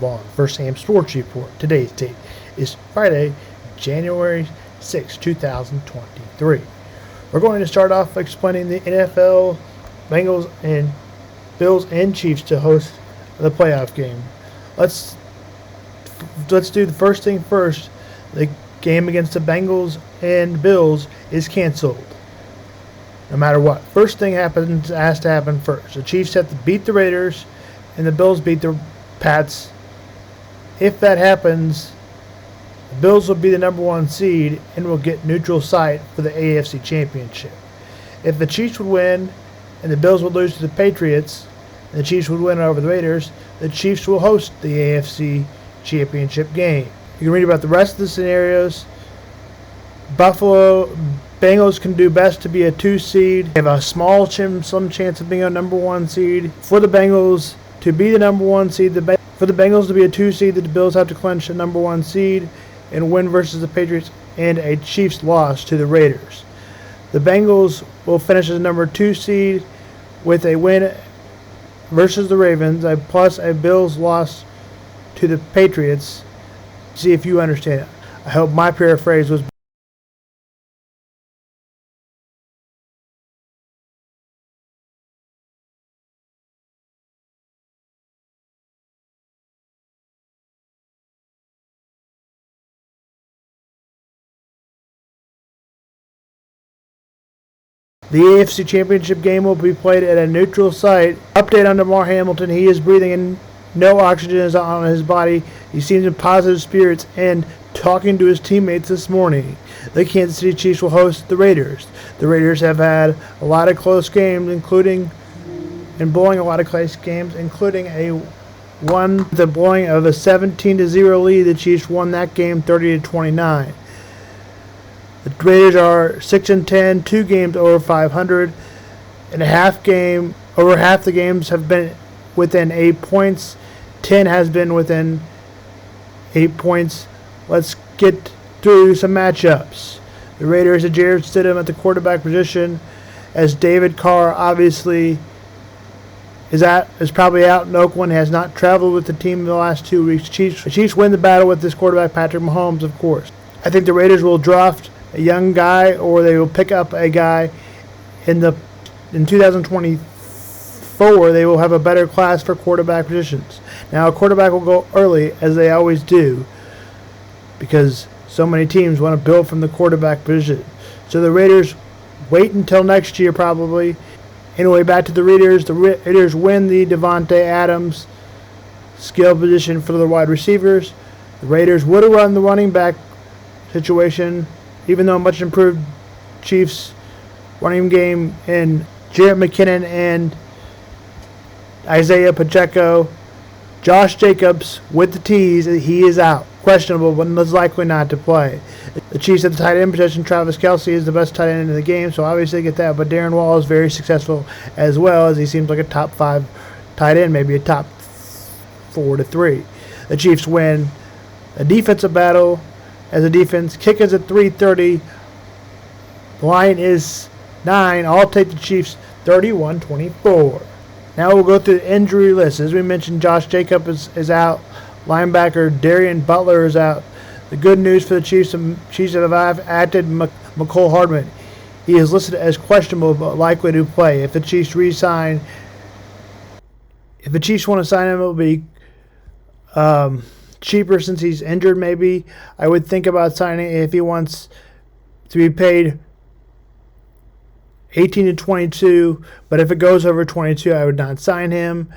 On First Ham Sports Report. Today's date is Friday, January 6, 2023. We're going to start off explaining the NFL, Bengals, and Bills and Chiefs to host the playoff game. Let's do the first thing first. The game against the Bengals and Bills is canceled. No matter what. First thing has to happen first. The Chiefs have to beat the Raiders, and the Bills beat the Pats. If that happens, the Bills will be the number one seed and will get neutral site for the AFC Championship. If the Chiefs would win and the Bills would lose to the Patriots, and the Chiefs would win over the Raiders, the Chiefs will host the AFC Championship game. You can read about the rest of the scenarios. Buffalo Bengals can do best to be a 2 seed. They have a slim chance of being a number 1 seed. For the Bengals to be the number 1 seed, for the Bengals to be a 2 seed, the Bills have to clinch a number 1 seed and win versus the Patriots and a Chiefs loss to the Raiders. The Bengals will finish as a number 2 seed with a win versus the Ravens, plus a Bills loss to the Patriots. See if you understand it. I hope my paraphrase was The AFC Championship game will be played at a neutral site. Update on Damar Hamilton. He is breathing in. No oxygen is on his body. He seems in positive spirits and talking to his teammates this morning. The Kansas City Chiefs will host the Raiders. The Raiders have had a lot of close games, including blowing a lot of close games, including the blowing of a 17-0 lead. The Chiefs won that game 30-29. The Raiders are 6-10, 2 games over 500, and over half the games have been within 8 points. 10 has been within 8 points. Let's get through some matchups. The Raiders have Jarrett Stidham at the quarterback position, as David Carr obviously is probably out in Oakland, has not traveled with the team in the last 2 weeks. The Chiefs win the battle with this quarterback, Patrick Mahomes, of course. I think the Raiders will draft a young guy, or they will pick up a guy in 2024. They will have a better class for quarterback positions. Now, a quarterback will go early, as they always do, because so many teams want to build from the quarterback position. So the Raiders wait until next year, probably. Anyway, back to the Raiders. The Raiders win the Davante Adams skill position for the wide receivers. The Raiders would have run the running back situation, even though much improved Chiefs running game in Jerick McKinnon and Isaiah Pacheco. Josh Jacobs with the T's, he is out. Questionable, but most likely not to play. The Chiefs at the tight end position, Travis Kelce is the best tight end in the game, so obviously get that. But Darren Waller is very successful as well, as he seems like a top 5 tight end, maybe a top 4 to 3. The Chiefs win a defensive battle. As a defense, kick is at 330. Line is 9. I'll take the Chiefs 31-24. Now we'll go through the injury list. As we mentioned, Josh Jacobs is out. Linebacker Darian Butler is out. The good news for the Chiefs have added Mecole Hardman. He is listed as questionable but likely to play. If the Chiefs want to sign him, it will be cheaper since he's injured. Maybe I would think about signing if he wants to be paid 18 to 22, but if it goes over 22, I would not sign him.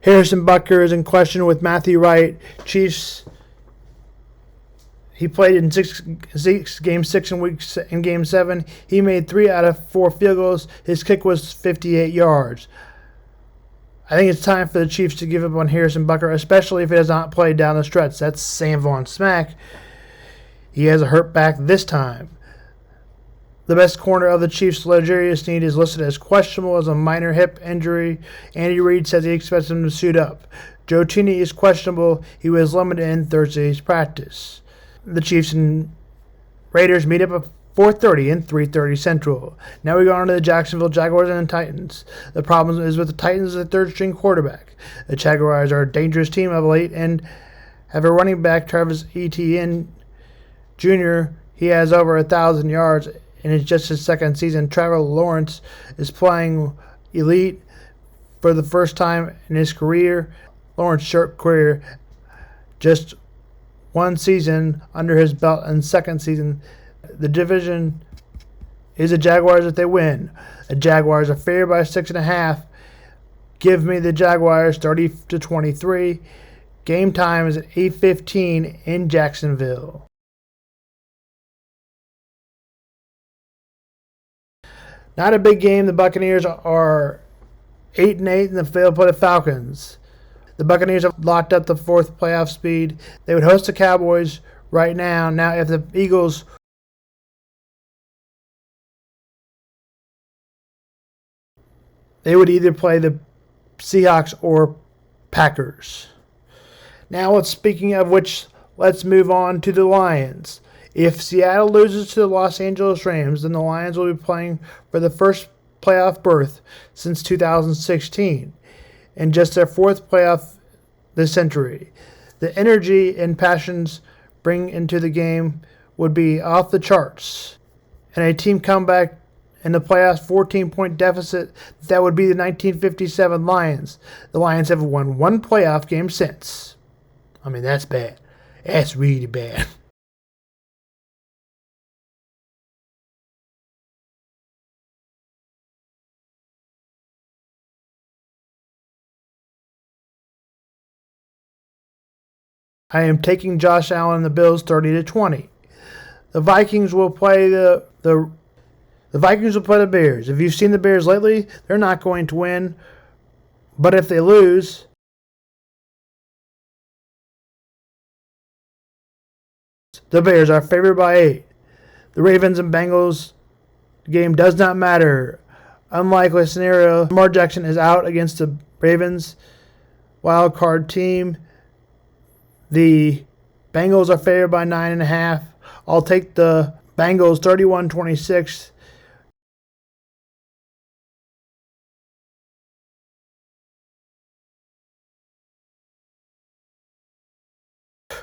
Harrison Butker is in question with Matthew Wright. Chiefs, he played in game 6 in game 7. He made 3 out of 4 field goals. His kick was 58 yards. I think it's time for the Chiefs to give up on Harrison Butker, especially if he does not play down the stretch. That's Sam Von Smack. He has a hurt back this time. The best corner of the Chiefs, L'Jarius Sneed, is listed as questionable as a minor hip injury. Andy Reid says he expects him to suit up. Joe Tinney is questionable. He was limited in Thursday's practice. The Chiefs and Raiders meet up at 4:30 and 3:30 Central. Now we go on to the Jacksonville Jaguars and the Titans. The problem is with the Titans, the third-string quarterback. The Jaguars are a dangerous team of late and have a running back, Travis Etienne Jr. He has over 1,000 yards and it's just his second season. Trevor Lawrence is playing elite for the first time in his career. Lawrence's short career, just one season under his belt and second season. The division is the Jaguars if they win. The Jaguars are favored by 6.5. Give me the Jaguars 30-23. Game time is at 8:15 in Jacksonville. Not a big game. The Buccaneers are 8-8 and they'll play the Falcons. The Buccaneers have locked up the fourth playoff speed. They would host the Cowboys right now. Now, if the Eagles they would either play the Seahawks or Packers. Now, speaking of which, let's move on to the Lions. If Seattle loses to the Los Angeles Rams, then the Lions will be playing for the first playoff berth since 2016 and just their fourth playoff this century. The energy and passions bring into the game would be off the charts. And a team comeback in the playoffs 14-point deficit, that would be the 1957 Lions. The Lions have won one playoff game since. I mean, that's bad. That's really bad. I am taking Josh Allen and the Bills 30-20. The Vikings will play the Vikings will play the Bears. If you've seen the Bears lately, they're not going to win. But if they lose, the Bears are favored by 8. The Ravens and Bengals game does not matter. Unlikely scenario, Lamar Jackson is out against the Ravens wild card team. The Bengals are favored by 9.5. I'll take the Bengals 31-26.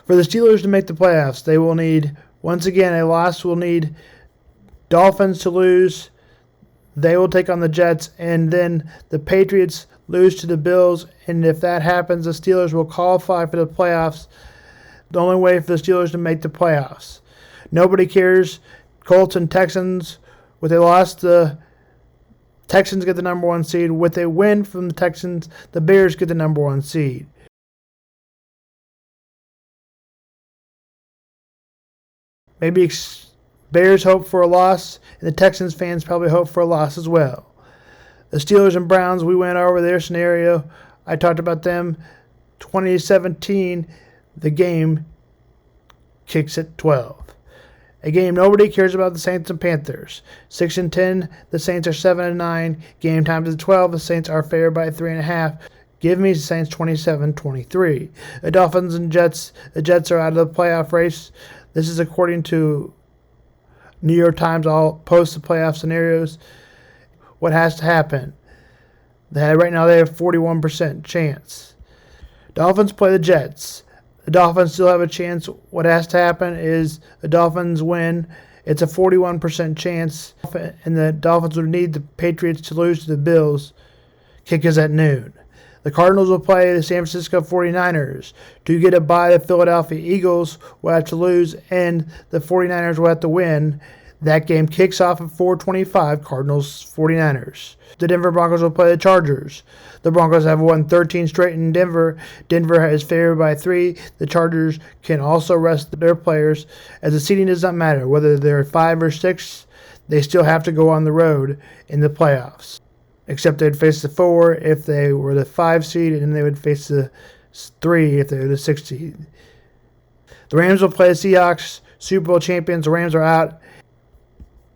For the Steelers to make the playoffs, they will need, once again, a loss will need Dolphins to lose. They will take on the Jets, and then the Patriots lose to the Bills, and if that happens, the Steelers will qualify for the playoffs. The only way for the Steelers to make the playoffs. Nobody cares. Colts and Texans, with a loss, the Texans get the number 1 seed. With a win from the Texans, the Bears get the number 1 seed. Maybe Bears hope for a loss, and the Texans fans probably hope for a loss as well. The Steelers and Browns, we went over their scenario. I talked about them. 2017, the game kicks at 12. A game nobody cares about, the Saints and Panthers. 6-10, the Saints are 7-9. Game time is 12. The Saints are favored by 3.5. Give me the Saints 27-23. The Dolphins and Jets. The Jets are out of the playoff race. This is according to New York Times. I'll post the playoff scenarios. What has to happen? Right now they have 41% chance. Dolphins play the Jets. The Dolphins still have a chance. What has to happen is the Dolphins win. It's a 41% chance, and the Dolphins would need the Patriots to lose to the Bills. Kick is at noon. The Cardinals will play the San Francisco 49ers. To get a bye, the Philadelphia Eagles will have to lose, and the 49ers will have to win. That game kicks off at 4:25, Cardinals-49ers. The Denver Broncos will play the Chargers. The Broncos have won 13 straight in Denver. Denver is favored by 3. The Chargers can also rest their players, as the seeding does not matter. Whether they're 5 or 6, they still have to go on the road in the playoffs. Except they'd face the 4 if they were the 5 seed, and they would face the 3 if they were the 6 seed. The Rams will play the Seahawks, Super Bowl champions. The Rams are out.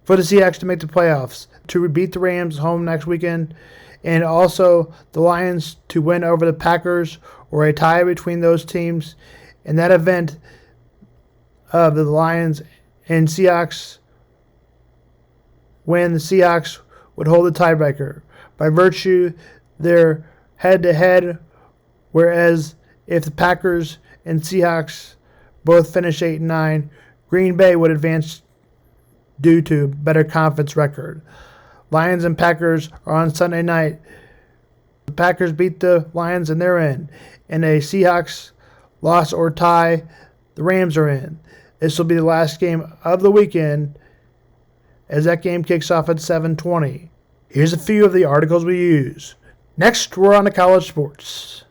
For the Seahawks to make the playoffs, to beat the Rams home next weekend, and also the Lions to win over the Packers or a tie between those teams. In that event of the Lions and Seahawks win, the Seahawks would hold the tiebreaker. By virtue, their head-to-head Whereas if the Packers and Seahawks both finish 8-9, Green Bay would advance due to better conference record. Lions and Packers are on Sunday night. The Packers beat the Lions and they're in. In a Seahawks loss or tie, the Rams are in. This will be the last game of the weekend as that game kicks off at 7:20. Here's a few of the articles we use. Next, we're on to college sports.